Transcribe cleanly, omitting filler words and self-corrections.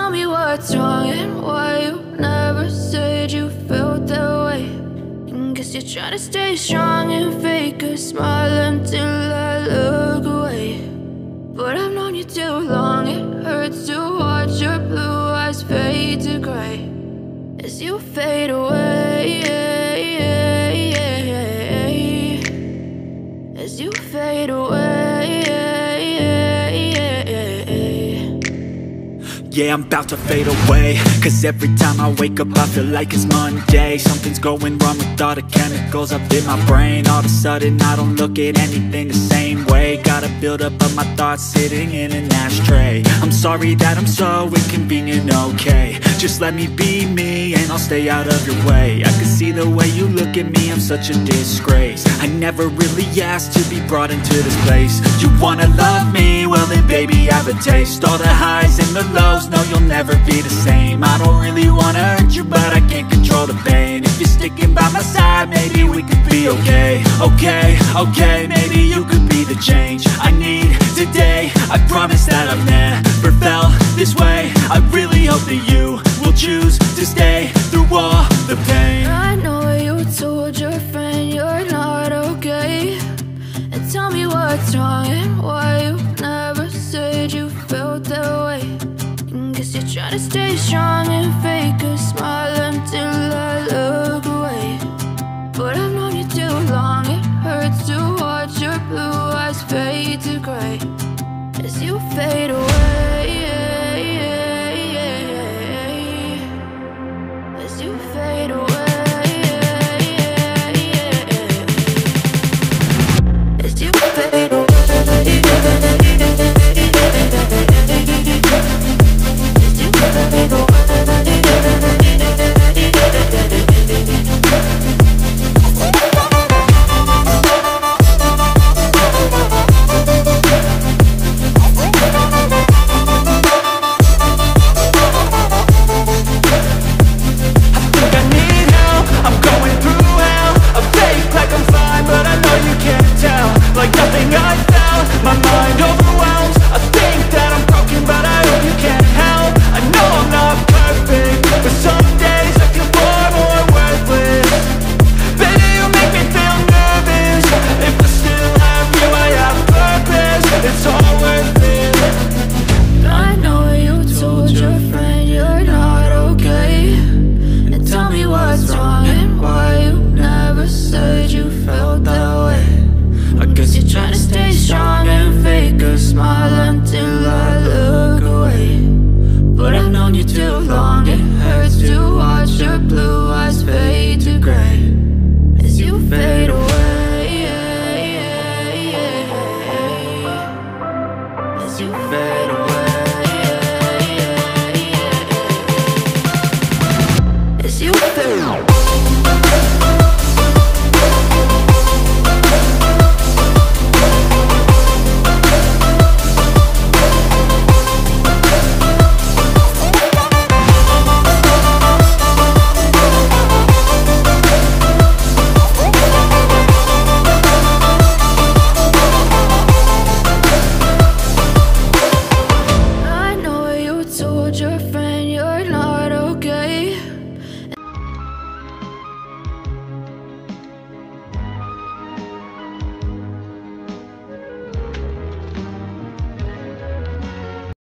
tell me what's wrong and why you never said you felt that way. And guess you're trying to stay strong and fake a smile until I look away. But I've known you too long, it hurts to watch your blue eyes fade to gray as you fade away, as you fade away. Yeah, I'm about to fade away, cause every time I wake up I feel like it's Monday. Something's going wrong with all the chemicals up in my brain. All of a sudden I don't look at anything the same way. Gotta build up of my thoughts sitting in an ashtray. I'm sorry that I'm so inconvenient, okay. Just let me be me and I'll stay out of your way. I can see the way you look at me, I'm such a disgrace. I never really asked to be brought into this place. You wanna love me? Well then baby have a taste. All the highs and the lows, no, you'll never be the same. I don't really wanna hurt you, but I can't control the pain. If you're sticking by my side, maybe we could be okay. Okay, okay, maybe you could be the change I need today. I promise that I've never felt this way. I really hope that you will choose to stay through all the pain. I know you told your friend you're not okay, and tell me what's wrong and why you never said you felt that way. Guess you're trying to stay strong and fake a smile until I look away. But I've known you too long, it hurts to watch your blue eyes fade to gray as you fade away.